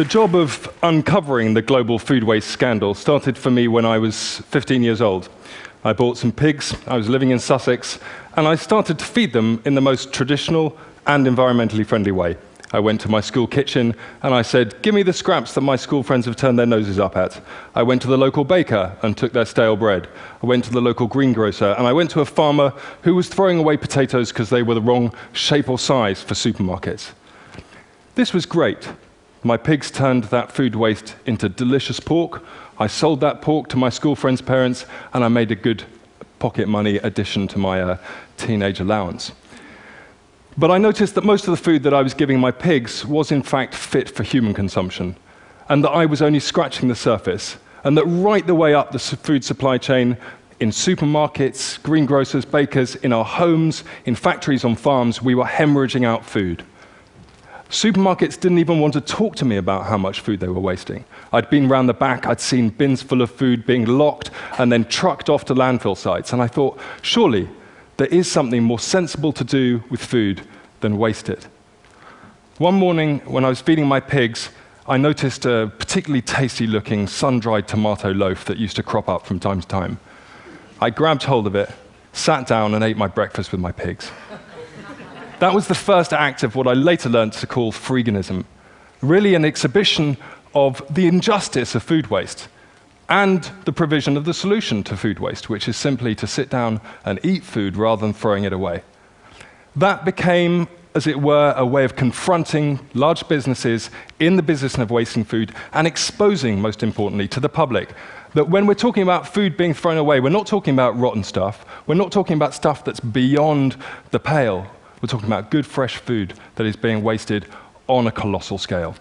The job of uncovering the global food waste scandal started for me when I was 15 years old. I bought some pigs, I was living in Sussex, and I started to feed them in the most traditional and environmentally friendly way. I went to my school kitchen and I said, "Give me the scraps that my school friends have turned their noses up at." I went to the local baker and took their stale bread. I went to the local greengrocer and I went to a farmer who was throwing away potatoes because they were the wrong shape or size for supermarkets. This was great. My pigs turned that food waste into delicious pork. I sold that pork to my school friends' parents, and I made a good pocket money addition to my teenage allowance. But I noticed that most of the food that I was giving my pigs was in fact fit for human consumption, and that I was only scratching the surface, and that right the way up the food supply chain, in supermarkets, greengrocers, bakers, in our homes, in factories, on farms, we were hemorrhaging out food. Supermarkets didn't even want to talk to me about how much food they were wasting. I'd been round the back, I'd seen bins full of food being locked and then trucked off to landfill sites, and I thought, surely there is something more sensible to do with food than waste it. One morning, when I was feeding my pigs, I noticed a particularly tasty-looking sun-dried tomato loaf that used to crop up from time to time. I grabbed hold of it, sat down, and ate my breakfast with my pigs. That was the first act of what I later learned to call freeganism, really an exhibition of the injustice of food waste and the provision of the solution to food waste, which is simply to sit down and eat food rather than throwing it away. That became, as it were, a way of confronting large businesses in the business of wasting food and exposing, most importantly, to the public that when we're talking about food being thrown away, we're not talking about rotten stuff, we're not talking about stuff that's beyond the pale. We're talking about good, fresh food that is being wasted on a colossal scale.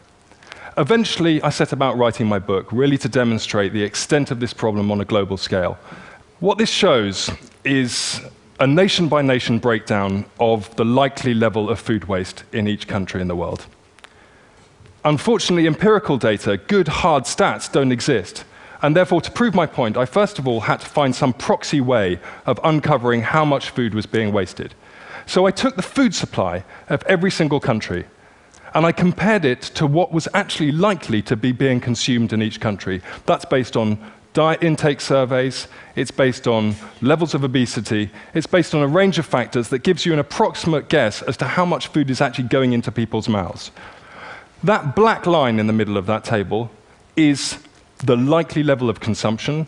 Eventually, I set about writing my book, really to demonstrate the extent of this problem on a global scale. What this shows is a nation-by-nation breakdown of the likely level of food waste in each country in the world. Unfortunately, empirical data, good, hard stats, don't exist. And therefore, to prove my point, I first of all had to find some proxy way of uncovering how much food was being wasted. So I took the food supply of every single country, and I compared it to what was actually likely to be being consumed in each country. That's based on diet intake surveys, it's based on levels of obesity, it's based on a range of factors that gives you an approximate guess as to how much food is actually going into people's mouths. That black line in the middle of that table is the likely level of consumption,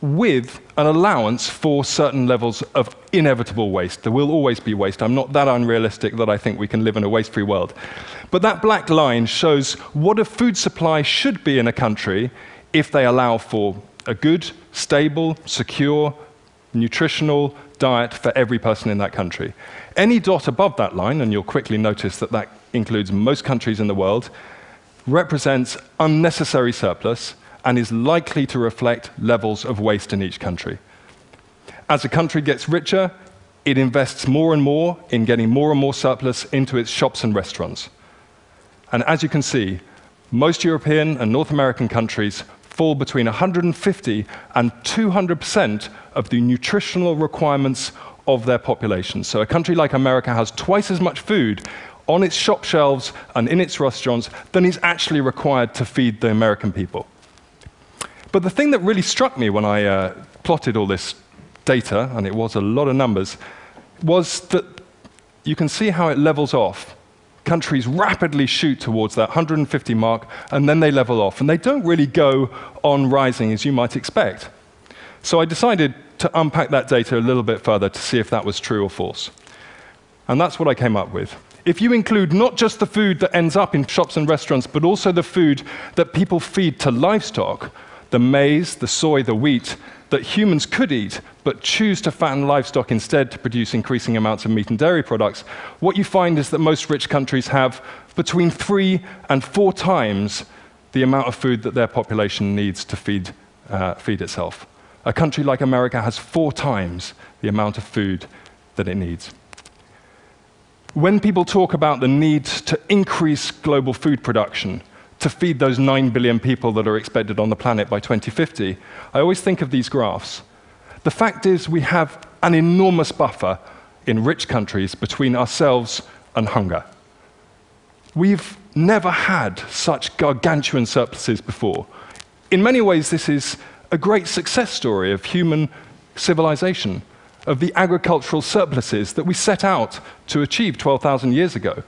with an allowance for certain levels of inevitable waste. There will always be waste. I'm not that unrealistic that I think we can live in a waste-free world. But that black line shows what a food supply should be in a country if they allow for a good, stable, secure, nutritional diet for every person in that country. Any dot above that line, and you'll quickly notice that that includes most countries in the world, represents unnecessary surplus and is likely to reflect levels of waste in each country. As a country gets richer, it invests more and more in getting more and more surplus into its shops and restaurants. And as you can see, most European and North American countries fall between 150 and 200% of the nutritional requirements of their population. So a country like America has twice as much food on its shop shelves and in its restaurants than is actually required to feed the American people. But the thing that really struck me when I plotted all this data, and it was a lot of numbers, was that you can see how it levels off. Countries rapidly shoot towards that 150 mark, and then they level off, and they don't really go on rising as you might expect. So I decided to unpack that data a little bit further to see if that was true or false. And that's what I came up with. If you include not just the food that ends up in shops and restaurants, but also the food that people feed to livestock, the maize, the soy, the wheat, that humans could eat, but choose to fatten livestock instead to produce increasing amounts of meat and dairy products, what you find is that most rich countries have between 3 and 4 times the amount of food that their population needs to feed itself. A country like America has 4 times the amount of food that it needs. When people talk about the need to increase global food production, to feed those 9 billion people that are expected on the planet by 2050, I always think of these graphs. The fact is we have an enormous buffer in rich countries between ourselves and hunger. We've never had such gargantuan surpluses before. In many ways, this is a great success story of human civilization, of the agricultural surpluses that we set out to achieve 12,000 years ago.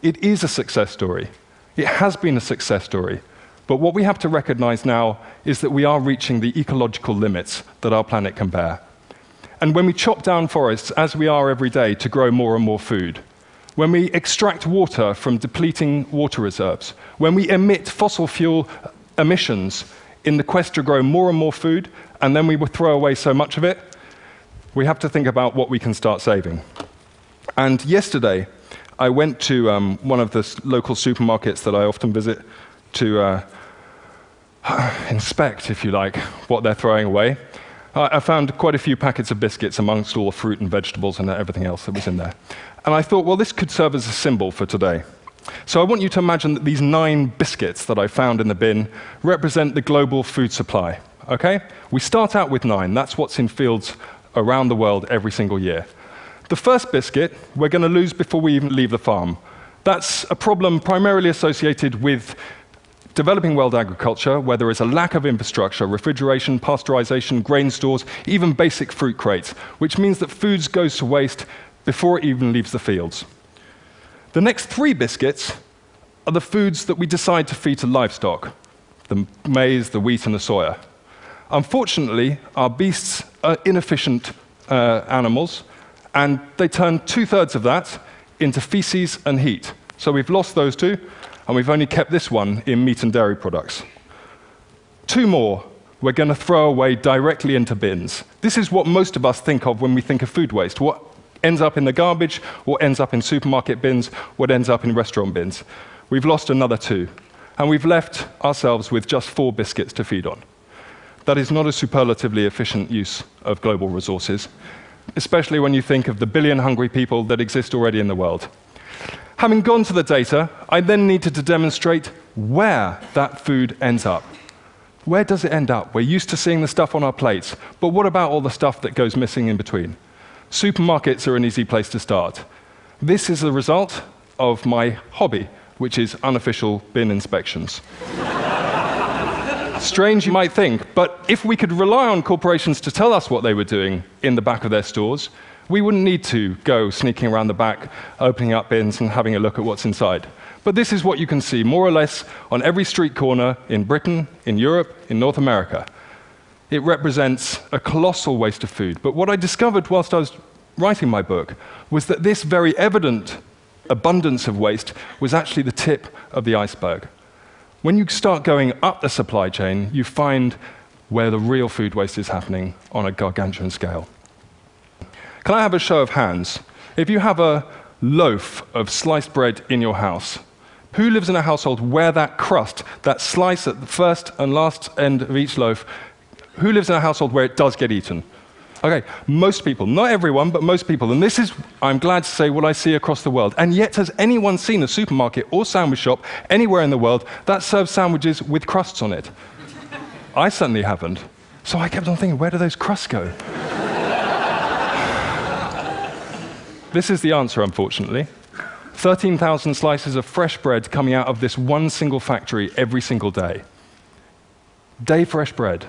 It is a success story. It has been a success story. But what we have to recognize now is that we are reaching the ecological limits that our planet can bear. And when we chop down forests, as we are every day, to grow more and more food, when we extract water from depleting water reserves, when we emit fossil fuel emissions in the quest to grow more and more food, and then we will throw away so much of it, we have to think about what we can start saving. And yesterday, I went to one of the local supermarkets that I often visit to inspect, if you like, what they're throwing away. I found quite a few packets of biscuits amongst all the fruit and vegetables and everything else that was in there. And I thought, well, this could serve as a symbol for today. So I want you to imagine that these 9 biscuits that I found in the bin represent the global food supply. Okay? We start out with 9. That's what's in fields around the world every single year. The first biscuit we're going to lose before we even leave the farm. That's a problem primarily associated with developing world agriculture, where there is a lack of infrastructure, refrigeration, pasteurization, grain stores, even basic fruit crates, which means that food goes to waste before it even leaves the fields. The next 3 biscuits are the foods that we decide to feed to livestock, the maize, the wheat, and the soya. Unfortunately, our beasts are inefficient animals, and they turn 2/3 of that into feces and heat. So we've lost those 2, and we've only kept this one in meat and dairy products. 2 more we're going to throw away directly into bins. This is what most of us think of when we think of food waste. What ends up in the garbage, what ends up in supermarket bins, what ends up in restaurant bins. We've lost another 2, and we've left ourselves with just 4 biscuits to feed on. That is not a superlatively efficient use of global resources, especially when you think of the billion hungry people that exist already in the world. Having gone to the data, I then needed to demonstrate where that food ends up. Where does it end up? We're used to seeing the stuff on our plates, but what about all the stuff that goes missing in between? Supermarkets are an easy place to start. This is the result of my hobby, which is unofficial bin inspections. Strange, you might think, but if we could rely on corporations to tell us what they were doing in the back of their stores, we wouldn't need to go sneaking around the back, opening up bins and having a look at what's inside. But this is what you can see, more or less, on every street corner in Britain, in Europe, in North America. It represents a colossal waste of food. But what I discovered whilst I was writing my book was that this very evident abundance of waste was actually the tip of the iceberg. When you start going up the supply chain, you find where the real food waste is happening on a gargantuan scale. Can I have a show of hands? If you have a loaf of sliced bread in your house, who lives in a household where that crust, that slice at the first and last end of each loaf, who lives in a household where it does get eaten? Okay, most people, not everyone, but most people. And this is, I'm glad to say, what I see across the world. And yet, has anyone seen a supermarket or sandwich shop anywhere in the world that serves sandwiches with crusts on it? I certainly haven't. So I kept on thinking, where do those crusts go? This is the answer, unfortunately. 13,000 slices of fresh bread coming out of this one single factory every single day. Day fresh bread.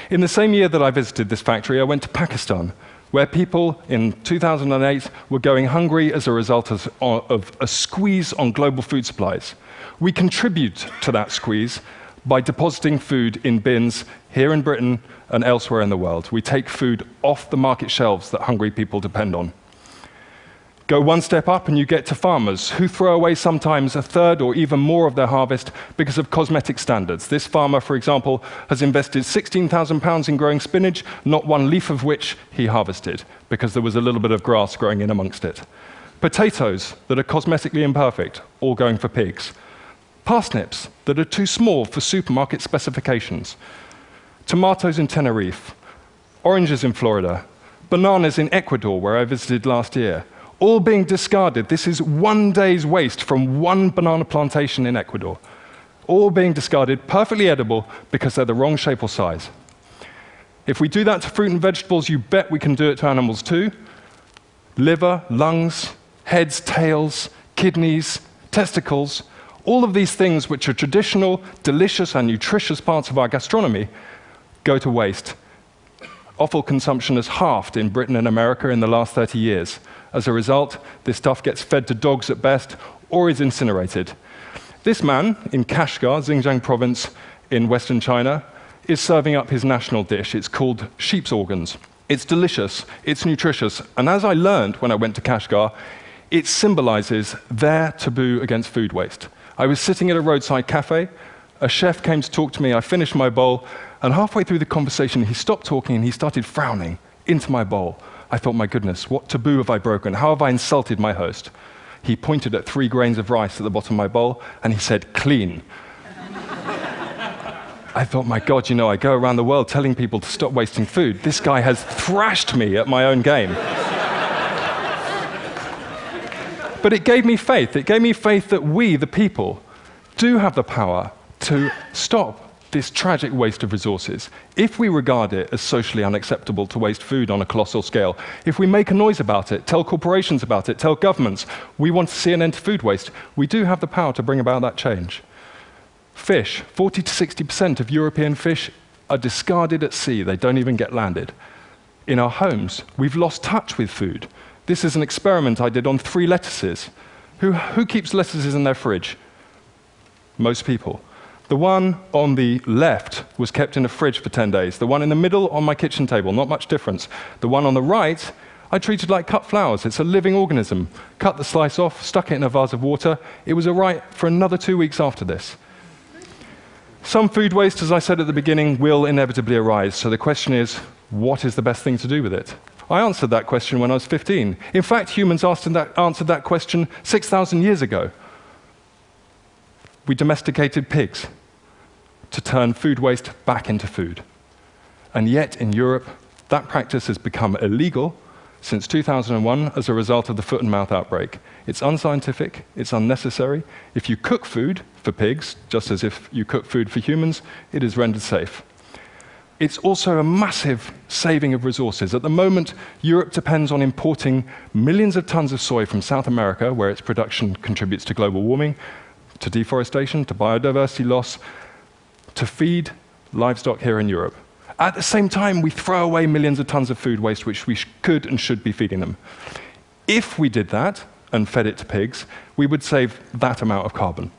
In the same year that I visited this factory, I went to Pakistan, where people in 2008 were going hungry as a result of a squeeze on global food supplies. We contribute to that squeeze by depositing food in bins here in Britain and elsewhere in the world. We take food off the market shelves that hungry people depend on. Go one step up and you get to farmers who throw away sometimes a third or even more of their harvest because of cosmetic standards. This farmer, for example, has invested £16,000 in growing spinach, not one leaf of which he harvested because there was a little bit of grass growing in amongst it. Potatoes that are cosmetically imperfect, all going for pigs. Parsnips that are too small for supermarket specifications. Tomatoes in Tenerife. Oranges in Florida. Bananas in Ecuador, where I visited last year. All being discarded. This is one day's waste from one banana plantation in Ecuador. All being discarded, perfectly edible, because they're the wrong shape or size. If we do that to fruit and vegetables, you bet we can do it to animals too. Liver, lungs, heads, tails, kidneys, testicles, All of these things which are traditional, delicious, and nutritious parts of our gastronomy go to waste. Offal consumption has halved in Britain and America in the last 30 years. As a result, this stuff gets fed to dogs at best or is incinerated. This man in Kashgar, Xinjiang province in Western China, is serving up his national dish. It's called sheep's organs. It's delicious, it's nutritious, and as I learned when I went to Kashgar, it symbolizes their taboo against food waste. I was sitting at a roadside cafe, a chef came to talk to me, I finished my bowl, and halfway through the conversation, he stopped talking and he started frowning into my bowl. I thought, my goodness, what taboo have I broken? How have I insulted my host? He pointed at 3 grains of rice at the bottom of my bowl, and he said, clean. I thought, my God, you know, I go around the world telling people to stop wasting food. This guy has thrashed me at my own game. But it gave me faith. It gave me faith that we, the people, do have the power to stop this tragic waste of resources. If we regard it as socially unacceptable to waste food on a colossal scale, if we make a noise about it, tell corporations about it, tell governments, we want to see an end to food waste, we do have the power to bring about that change. Fish, 40 to 60% of European fish are discarded at sea. They don't even get landed. In our homes, we've lost touch with food. This is an experiment I did on 3 lettuces. Who keeps lettuces in their fridge? Most people. The one on the left was kept in a fridge for 10 days. The one in the middle on my kitchen table, not much difference. The one on the right, I treated like cut flowers. It's a living organism. Cut the slice off, stuck it in a vase of water. It was all right for another 2 weeks after this. Some food waste, as I said at the beginning, will inevitably arise. So the question is, what is the best thing to do with it? I answered that question when I was 15. In fact, humans answered that question 6,000 years ago. We domesticated pigs to turn food waste back into food. And yet, in Europe, that practice has become illegal since 2001 as a result of the foot and mouth outbreak. It's unscientific, it's unnecessary. If you cook food for pigs, just as if you cook food for humans, it is rendered safe. It's also a massive saving of resources. At the moment, Europe depends on importing millions of tons of soy from South America, where its production contributes to global warming, to deforestation, to biodiversity loss, to feed livestock here in Europe. At the same time, we throw away millions of tons of food waste, which we could and should be feeding them. If we did that and fed it to pigs, we would save that amount of carbon.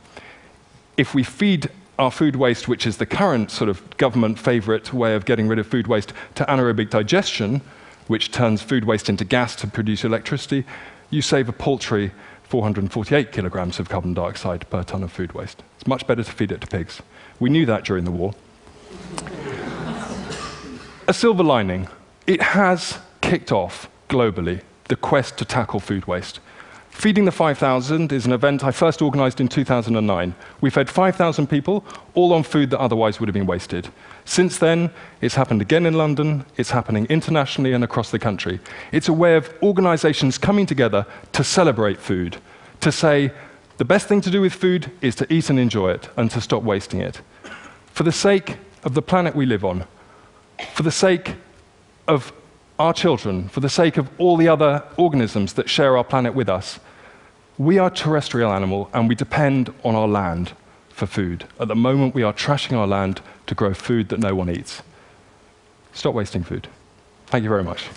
If we feed our food waste, which is the current sort of government favorite way of getting rid of food waste, to anaerobic digestion, which turns food waste into gas to produce electricity, you save a paltry 448 kilograms of carbon dioxide per ton of food waste. It's much better to feed it to pigs. We knew that during the war. A silver lining. It has kicked off globally the quest to tackle food waste. Feeding the 5,000 is an event I first organized in 2009. We fed 5,000 people, all on food that otherwise would have been wasted. Since then, it's happened again in London, it's happening internationally and across the country. It's a way of organizations coming together to celebrate food, to say the best thing to do with food is to eat and enjoy it, and to stop wasting it. For the sake of the planet we live on, for the sake of our children, for the sake of all the other organisms that share our planet with us, we are a terrestrial animal and we depend on our land for food. At the moment, we are trashing our land to grow food that no one eats. Stop wasting food. Thank you very much.